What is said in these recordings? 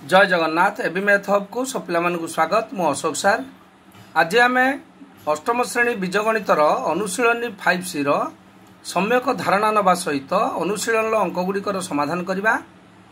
जय Jagannath AB math hub को सब पिला स्वागत मु अशोक सार। आज आम अष्टम श्रेणी बीजगणितर अनुशीलनी 5C सम्यक धारणा नवा सहित अनुशीलन अंकगुड़िकर समाधान करवा।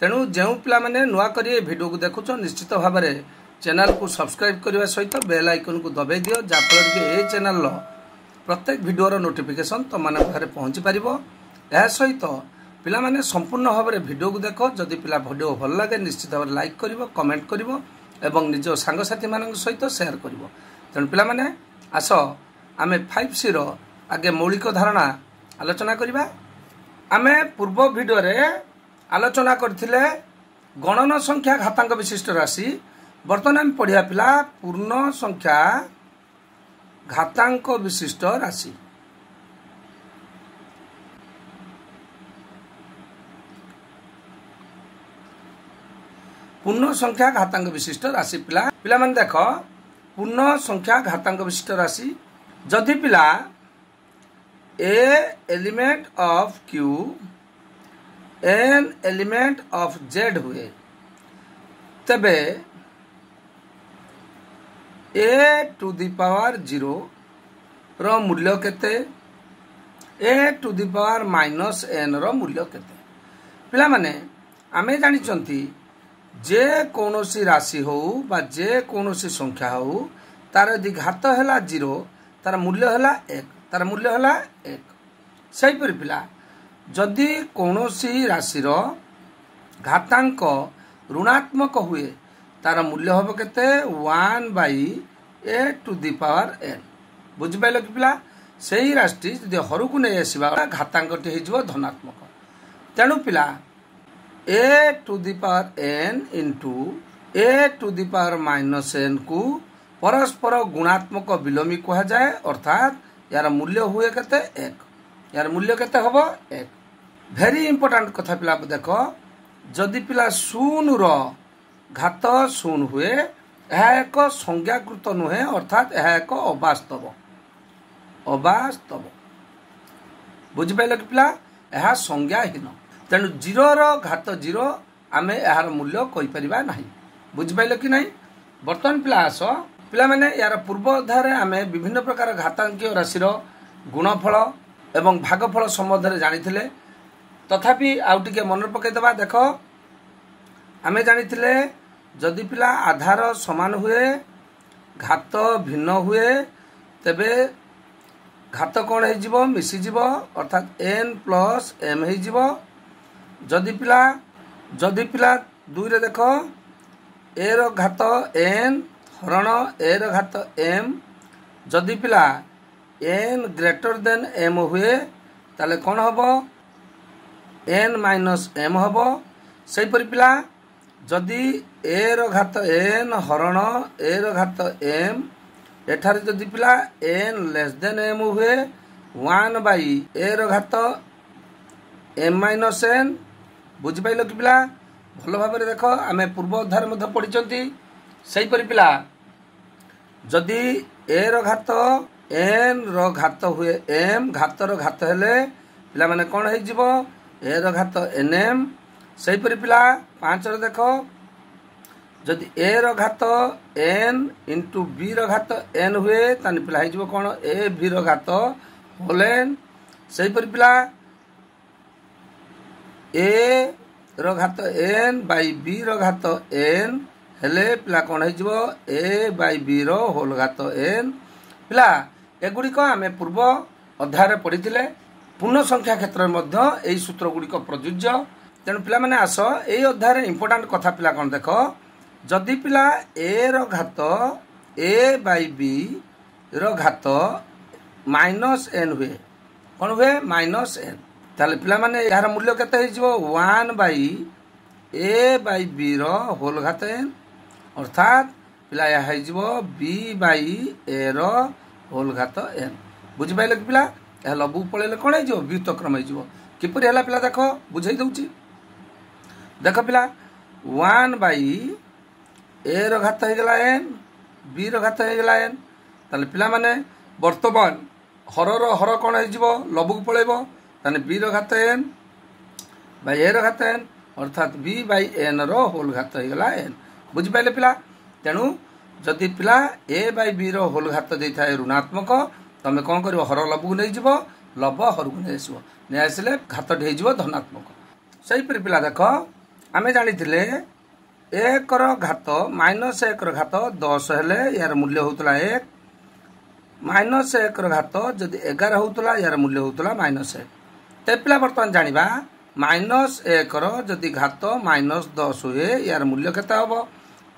तेणु जो पिला माने नुआ करी वीडियो को देखुच निश्चित भाव में चैनल को सब्सक्राइब करने सहित बेल आइकन को दबाई दियो जहाँफल कि ये चैनल प्रत्येक वीडियोर नोटिफिकेशन तुम पाखे पहुँची पार। यह सहित पिला माने संपूर्ण भाव में वीडियो को देख जदि पिला वीडियो भल लगे निश्चित भाव लाइक करिवो कमेंट करिवो एवं निज सांगसाथी मान सहित शेयर करिवो। तेणु पिला माने आस आमे 5C आगे मौलिक धारणा आलोचना करिबा। आमे पूर्व वीडियो रे आलोचना करथिले गणन संख्या घातांक विशिष्ट राशि। वर्तमान आम पढ़िया पिला पूर्ण संख्या घातांक विशिष्ट राशि। पूर्ण संख्या घातांक विशिष्ट राशि पिला मन देख पूर्ण संख्या घातांक विशिष्ट राशि जदि पिला a element of Q N element of Z हुए तबे ए टू दी पावर 0 रो मूल्य केते a to the power minus n रो मूल्य केते। पिला माने आमे जानि चंती जे कौनसी राशि हो बा जे कौनसी संख्या हो तार यदि घात है 0 तार मूल्य है 1 तार मूल्य है 1। सही पर पिला जदि कौनसी राशि घातांक ऋणात्मक हुए तार मूल्य हम केते 1/a to the power n। बुझिपाइल कि पिला सही राशि जदि हर को नहीं आसवा घातांकटी हो धनात्मक। तेणु पिला a to the power n into a to the power minus n को परस्पर गुणात्मक विलोमी कहा जाए अर्थात यार मूल्य हुए केते 1 यार मूल्य केते हबो 1। वेरी इंपोर्टेंट कथा पिला देख जदि पिला 0 रो घात 0 हुए यह एक संज्ञाकृत नुहे अर्थात यह एक अवास्तव बुझिपाइल कि पिला यह संज्ञाहीन। तेणु 0 घात 0 आमे यार मूल्य कहि परिबा नाही। बुझिपाइल कि नहीं। वर्तमान पिला आस पिला माने यार पूर्व अध्याय आमे विभिन्न प्रकार घातांकीय राशिर गुणफल एवं भागफल संबंध जानिथिले। तथापि आउ टिके मन पकई दबा देख आमे जानिथिले जदि पिला आधार समान हुए घात भिन्न हुए तेबे घात कौन है जीवो मिसी जीवो अर्थात n प्लस m है जीवो। जदि पिला 2 रे देख a रो घात n हरण a रो घात m जदि पिला n ग्रेटर देन m हुए ताले कौन हबो n माइनस m हबो। सही पर पिला जदि a रो घात n हरण a रो घात m एठारे जदि पिला n लेस देन m हुए 1/a रो घात m माइनस n। बुझिपाइल कि पिला भल भाव में देख आमे पूर्व अध्याय मध्य पढ़ी। सही पर पिला जदि a रो घात n रो घात हुए m घात रो घात हेले पिला माने कौन है जीवो a रो घात nm। सही पर पिला 5 रो देख जदि a रो घात n इंटू b रो घात n हुए ताने पिला है जीवो कौन a b रो घात होल n। सही पर पिला a रो घात n बाई b रो घात n हेले पिला कौन है जीवो a बाई b रो होल घात n। पिला एगुड़िक आमे पूर्व अध्याय पढ़ी पूर्ण संख्या क्षेत्र में यही सूत्र गुड़िक प्रযোज्य। तेणु पिला माने आस यही अध्याय इंपोर्टाट कथा पिला कौन देख जदि पिला a रो घात a बाई b रो घात माइनस n हुए कौन हुए माइनस n ताले पिला माने यार मूल्य केते हो जीवो 1/a बाई b रो होल घात n अर्थात पिला या है जीवो b/a रो होल घात n। बुझिपाइल कि पिला या लघु पळेले कोन है जीवो व्युत्क्रम है जीवो किपरि हला पिला देखो बुझाई दउची। देख पिला 1/a रो घात हो गला n b रो घात हो गला n ताले पिला माने वर्तमान हर रो हर कोन है जीवो लघु पळेबो ताने b रो घात n बाई a रो घात n अर्थात B by N whole whole घात होगा एन बुझिपारे पिला तेणु जदि पिला ए बाई बी रो होल घात दे था ऋणात्मक तुम कौन कर हर लब को नहीं लब हर को नहीं आसो नहीं आसले घात हो धनात्मक सहीपरि पिला देख आम जानी एक घात माइनस एक घात 10 हेले यार मूल्य होता 1 माइनस एक घात जदि 11 होता यार मूल्य होता -1 ते पिला बर्तमान जानिबा माइनस एक जदि घात -10 हुए यार मूल्य केते हम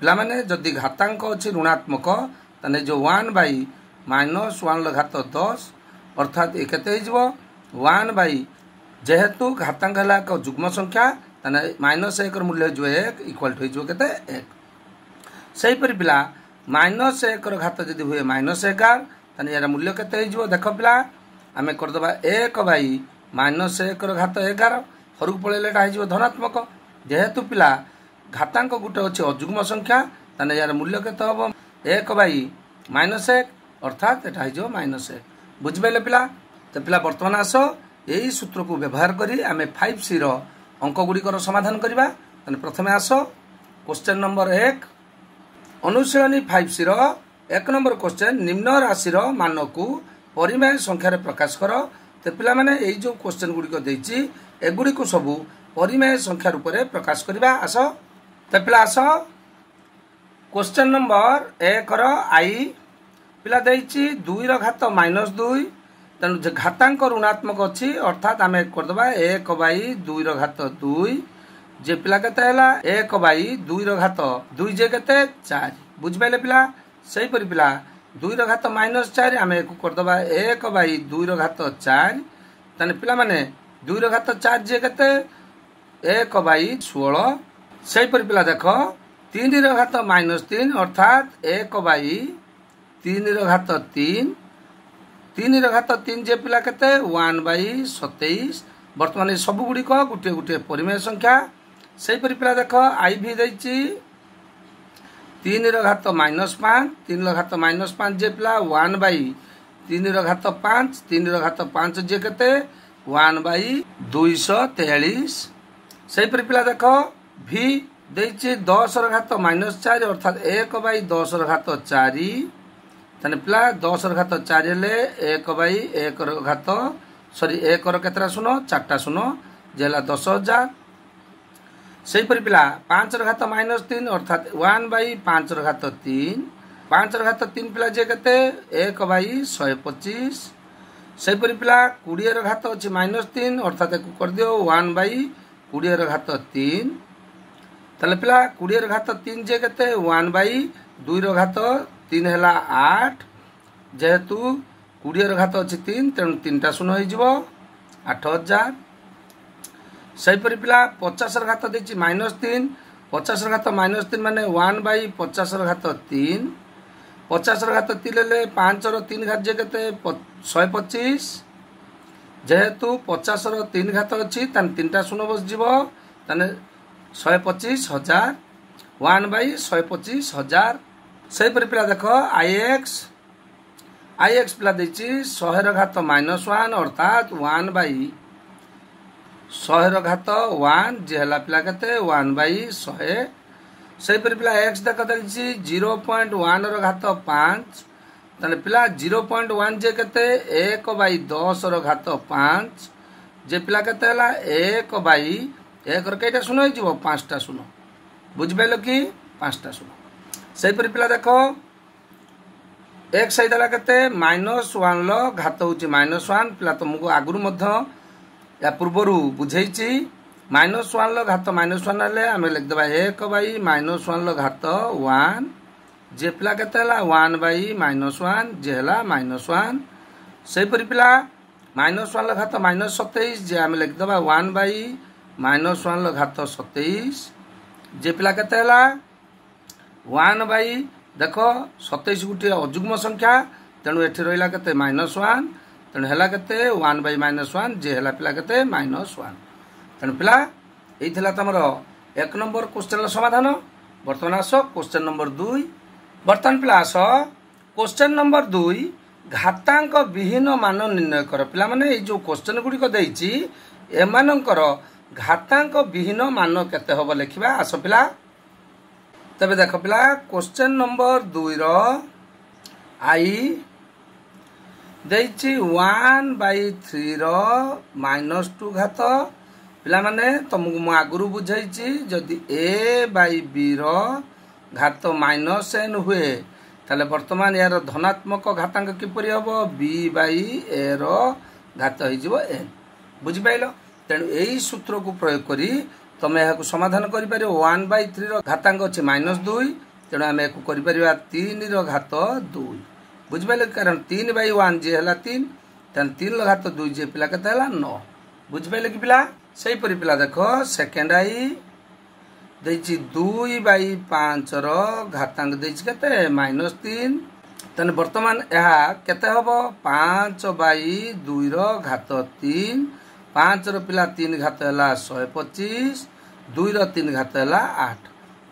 पिला माने जदि घातांक अच्छी ऋणात्मक ताने जो 1 बाई -1 घात 10 अर्थात ये केते हो 1 बाई जेहेतु घातांक है एक जुग्म संख्या ताने -1 मूल्य हो 1 इक्वल टू हो केते 1 सहीपरि पिला -1 घात जदि हुए -11 ताने यार मूल्य केते हो देख पिला आम करदबा 1 बाई -1 घात 11 हरक पड़ेगा हो धनात्मक जेहेतु पिला घातांक गोटे अच्छे अजुग्म संख्या ताने यार मूल्य केते हम 1 बाई -1 अर्थात यहाँ हो -1 बुझिपारे पिला तो पिला बर्तमान आस यही सूत्र को व्यवहार करी आम 5C अंक गुड़िकर समाधान करवा प्रथमे आस क्वेश्चन नंबर 1 अनुशीलनी 5C 1 नंबर क्वेश्चन निम्न राशि मान को परिमेय संख्यार प्रकाश कर तो पिला माने यही जो क्वेश्चन गुड़िक देछि एगुड़ी को सबू परिमेय संख्या रूप में प्रकाश करवा आस तो पिला आस क्वेश्चन नंबर 1 आई पिला देछि 2 घात -2 तेणु घातांक ऋणात्मक अच्छी अर्थात आम करदबा 1 बाई 2 घात 2 जे पिला केते हला 1 बाई 2 घात 2 जे केते 4 बुझिपाइले पिला सही परि पिला 2 घात -4 आम करदबा 1 बाई 2 घात 4 ताने पिला माने 2 घात 4 जे केते 1 बाई 16 सही परि पिला देख 3 घात -3 अर्थात 1 बाई 3 घात 3 3 घात 3 जे पिला केते 1 बाई 27 बर्तमान सब गुड़िक गोटे गोटे परिमेय संख्या सही परि पिला देख आई भी देछि 3 घात -5 3 घात -5 जे पिला 1 बाई 3 घात 5 3 घात 5 जे केते 1 बाई 243 सही परि पिला देख भी देछि 10 घात -4 अर्थात 1 बाई 10 घात 4 ताने पिला 10 घात 4 हेले 1 बाई 1 घात सॉरी 1 केतरा सुनो 4टा सुनो जे हला 10,000 सही परि पिला 5 घात -3 अर्थात 1 बाई 5 घात 3 5 घात 3 पिला जे केते 1 बाई 125 सही परि पिला 20 घात अछि -3 अर्थात एक कर दियो 1 बाई 20 घात 3 तले पिला 20 घात 3 जे केते 1 बाई 2 घात 3 हेला 8 जेहेतु 20 घात अच्छी 3 तेणु 3टा शून्य हो 8,000 सही परि पिला 50 घात देछि -3 50 घात -3 माने 1 बाई 50 घात 3 50 घात 3 ले 5 रो 3 घात जे केते 125 जेहेतु 50 रो 3 घात अच्छी तान 3टा शून्य बस जीवो ताने 125,000 1 बाई 125,000 सही परि पिला देख आईएक्स पिला देछि 100 घात -1 अर्थात 1 बाई 100 घात 1 जे हला पिला केते 1 बाई 100 सही परि पिला एक्स देख देछि 0.1 घात 5 ताने पिला 0.1 जे केते 1 बाई 10 घात 5 जे पिला केते हला 1 बाई 1 रो केटा शून्य हो 5टा शून्य बुझिपाइलो कि 5टा शून्य सही परि पिला देख एक्स आइदला केते -1 लो घात होची -1 पिला तुमको आगुरु मध्य या पूर्वरु बुझेइची -1 लो घात -1 हेले आमे लिख देबा 1 बाई -1 लो घात 1 जे पिला केते हला 1 बाई -1 जे हला -1 सही परि पिला -1 लो घात -27 जे आमे लिख देबा 1 बाई -1 लो घात 27 जे पिला केते हला 1 बाई देख 27 गोटे अजुग्म संख्या तेणु एठी रहिला केते -1 तेणु हेला केते 1 बाई -1 जे हेला पिला केते -1 तेणु पिला एई थिला तमरो 1 नंबर क्वेश्चन समाधान वर्तमान आसो क्वेश्चन नंबर 2 वर्तमान पिला आसो क्वेश्चन नंबर 2 घातांक विहीन मान निर्णय कर पिला माने ए जो क्वेश्चन गुडी को देइची एमानंकर घातांक विहीन मान केते हबो लिखिबा आस पिला। तबे देख पिला क्वेश्चन नंबर 2 रो आई देछि 1/3 रो -2 घात। पिला माने तुमको मु आगुरु बुझाइछि जदि a/b रो घात -n हुए ताले वर्तमान यार धनात्मक घातांक किपरि हबो b/a रो घात हो जिवो n। बुझि पाइलो। तेणु यही सूत्र को प्रयोग करी तुम यह समाधान कर 1/3 रो घातांक अच्छे -2। तेणु आम एक 3 रो घात 2। बुझिपारे कारण 3/1 जी है 3 तेन 3 रो घात 2 जी पिला के 9। बुझिपारे कि पिला सही परि पिला देखो सेकेंड आई देछि 2/5 रो घातांक देछि केते -3। तेन वर्तमान यह केते हबो 5/2 रो घात 3। 5 रो पिला 3 घात है 125। 2 रो 3 घात है 8।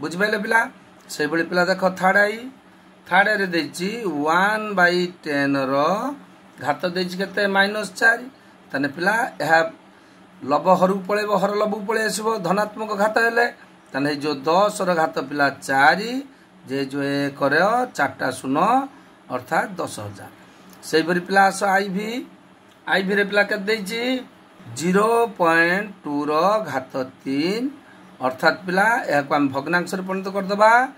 बुझिपाइले पिला से बड़ी पिला देखो थर्ड आई रे देछि 1/10 रो घात देछि केते -4। तने पिला यह लब हरु पळेबो हर लब पळे आसीबो धनात्मक घात हेले तने जो 10 रो घात पिला 4 जे जो 1 रो 4टा 0 अर्थात 10,000। से बड़ी पिला आसो आईवी रे पिला के देछि 0.2 रो घात 3 अर्थात पिला यह को हम भग्नांश रे परिणत कर दबा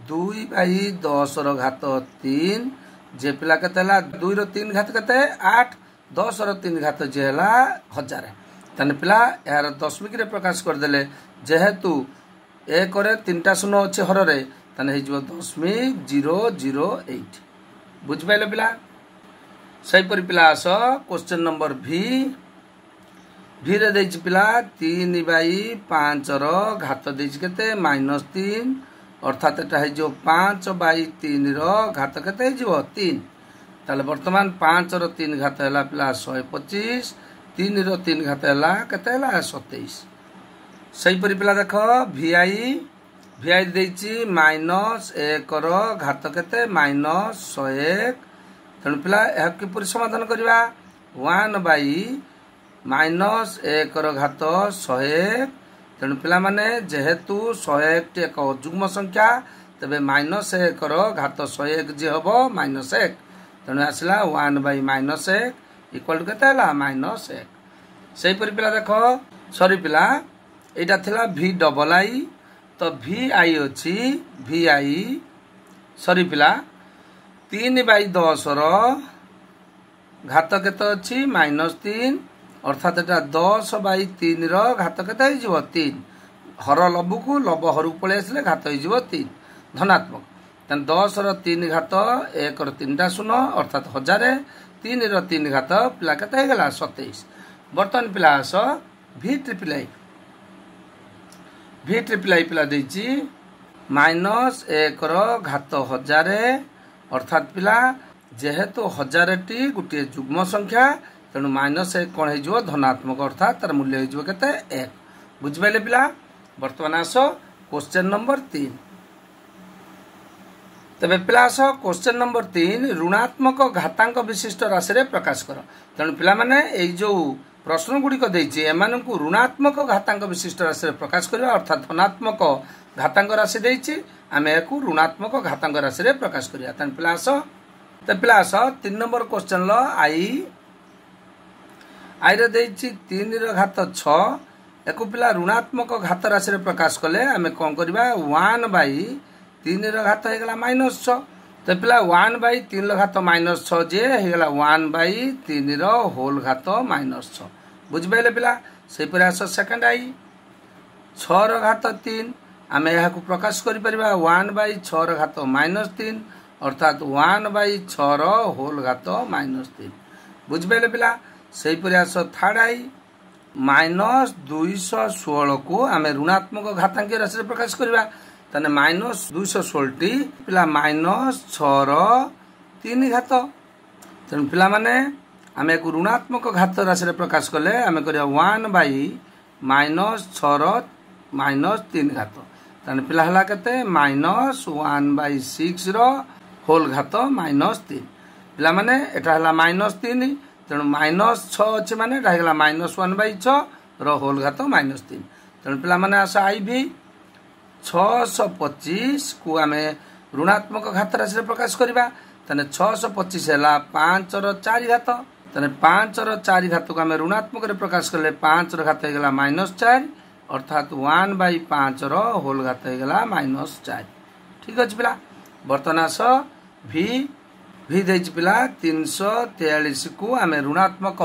2/10 रो घात 3 जे पिला केते हला 2 रो 3 घात केते 8। 10 रो 3 घात जे हला 1000। तने पिला यार दशमिक रे प्रकाश कर देले जेहेतु 1 रे 3टा 0 अछि हर रे तने हे जो 0.008। बुझ पाइले पिला सही परि पिला आसो क्वेश्चन नंबर भी रे देछि पिला 3/5 रो घात देछि केते -3 अर्थात एटा हे जो 5/3 रो घात केते हे जो 3। ताले वर्तमान 5 रो 3 घात हला पिला 125। 3 रो 3 घात हला केते हला 27। सही परि पिला देखो vi देछि -1 रो घात केते -101। तेणु पिला यह किपरि समाधान करिवा 1/-1 रो घात 101। तेणु पिला माने जेहेतु 101 टी एक अजुग्म संख्या तबे -1 रो घात 101 जे हबो -1। तेणु आसला 1/-1 इक्वल टू केते हला -1। सही परि पिला देखो सॉरी पिला एटा थिला vi तो vi अछि vi सॉरी पिला 3/10 रो घात केते अछि -3 अर्थात एटा 10/3 रो घात केते हो जिवो 3। हर लब को लब हरु पळे आसले घात हो जिवो 3 धनात्मक। तन 10 रो 3 घात 1 रो 3टा 0 अर्थात 1000। 3 रो 3 घात पिला केते हे गेला 27। वर्तमान पिला आसो v ट्रिपल आई पिला देछि -1 रो घात 1000 अर्थात पिला जेहेतु 1000 टी गुटे जुग्म संख्या तेणु -1 कोन हे जो धनात्मक अर्थात तार मूल्य हे जो केते 1। बुझ पाइले पिला वर्तमान आसो क्वेश्चन नंबर 3। तबे पिला आसो क्वेश्चन नंबर 3 ऋणात्मक घातांक विशिष्ट राशि रे प्रकाश कर। तेणु पिला माने ए जो प्रश्न गुडी को देछि एमानकु ऋणात्मक घातांक विशिष्ट राशि रे प्रकाश करबा अर्थात धनात्मक घातांक राशि देछि आमे एकु ऋणात्मक घातांक राशि रे प्रकाश करिया। तन पिला आसो 3 नंबर क्वेश्चन लो आई रे देछि 3 रो घात 6 एकु पिला ऋणात्मक घात राशि रे प्रकाश कले आमे कोन करबा 1/3 रो घात हे गेला -6। तो पिला 1/3 रो घात -6 जे हे गेला 1/3 रो होल घात -6। बुझ पाइले पिला से पर आसो सेकंड आई 6 रो घात 3 आमे यहा को प्रकाश करि परिबा 1/6 रो घात -3 अर्थात 1/6 रो होल घात -3। बुझ पाइले पिला से पर आसो थर्ड आई -216 को आमे ऋणात्मक घातांक राशि रे प्रकाश करिबा तने -216 टी पिला -6 रो 3 घात। तेणु पिला माने आमे एक ऋणात्मक घात राशि रे प्रकाश कले आमे करिया 1/-6 रो -3 घात। तने पिला हला केते -1/6 रो होल घात -3। पिला माने एटा हला -3 तेणु -6 अछि माने एटा हेगला -1/6 होल घात -3 तेणु पिला माने आस IV 625 को आम ऋणात्मक घात राशि प्रकाश करवा तेने 625 है 5 ର 4 घात तेने 5 ର 4 घात को आम ऋणात्मक प्रकाश कले 5 ର घात होगा -4 अर्थात 1/5 ର होल घात होगा -4 ठीक अच्छे पिला बर्तमान आस भी देछि पिला 343 को आम ऋणात्मक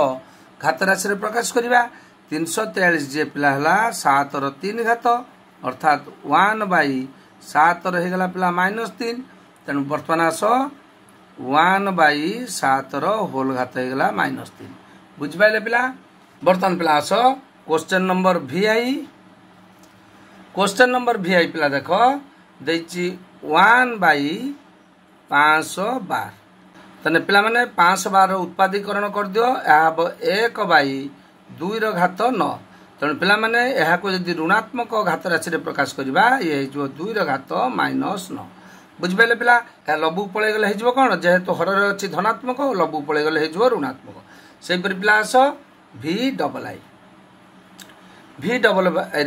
घात राशि प्रकाश करवा 343 जे पिला है 7 ର 3 घात अर्थात 1/7 होगा पिला -3 तेणु बर्तमान आस 1/7 ର होल घात होगा -3 बुझिपारे पिला बर्तमान पिला आस क्वेश्चन नंबर VI पिला देख देछि 1/512 तने पिला माने 512 उत्पादीकरण कर दियो अब 1/2 घात 9 तेणु पिला माने यह को यदि ऋणात्मक घात राशि प्रकाश करवा ये 2 घात -9 बुझिपारे पिला लबु पलि गले हो कौन जेहेतु हर अच्छी धनात्मक लबु पलि गले हो ऋणात्मक से पिला आस VII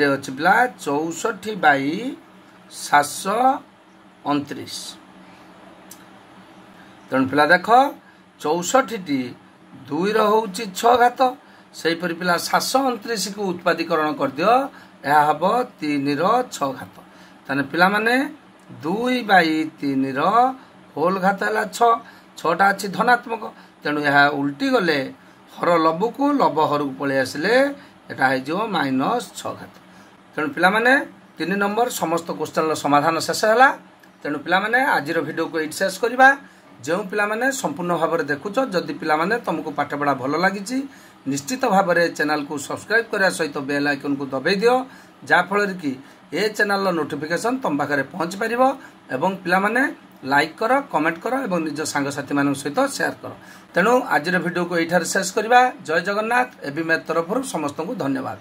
अच्छी पिला 64/729 तेणु पिला देख 64 2 हूँ 6 घात से पिला 729 को उत्पादीकरण कर दियो यह हम 3 ର 6 घात तेने पिला माने 2/3 होल घात है 6टा अच्छी धनात्मक तेणु यह उल्टी गले हर लबु को लब हर को पलि आसिले यहाँ हो -6 घात तेणु पिला माने 3 नंबर समस्त क्वेश्चन समाधान शेष है तेणु पिला माने आज वीडियो को ये शेष करवा जो पिला माने संपूर्ण भाव में देखुच जदि पिला माने तुमको पाठपढ़ा भल लगी निश्चित भाव में चैनल को सब्सक्राइब करने सहित बेल आइकन को दबाई दियो जाफल कि ये चैनल नोटिफिकेशन तुम पाखे पहुँच पार एवं पिला माने लाइक कर कमेंट कर एवं निज सांगसाथी मान सहित शेयर कर तेणु आज वीडियो को ये शेष करवा जय जगन्नाथ एबी मैथ तरफ समस्त को धन्यवाद।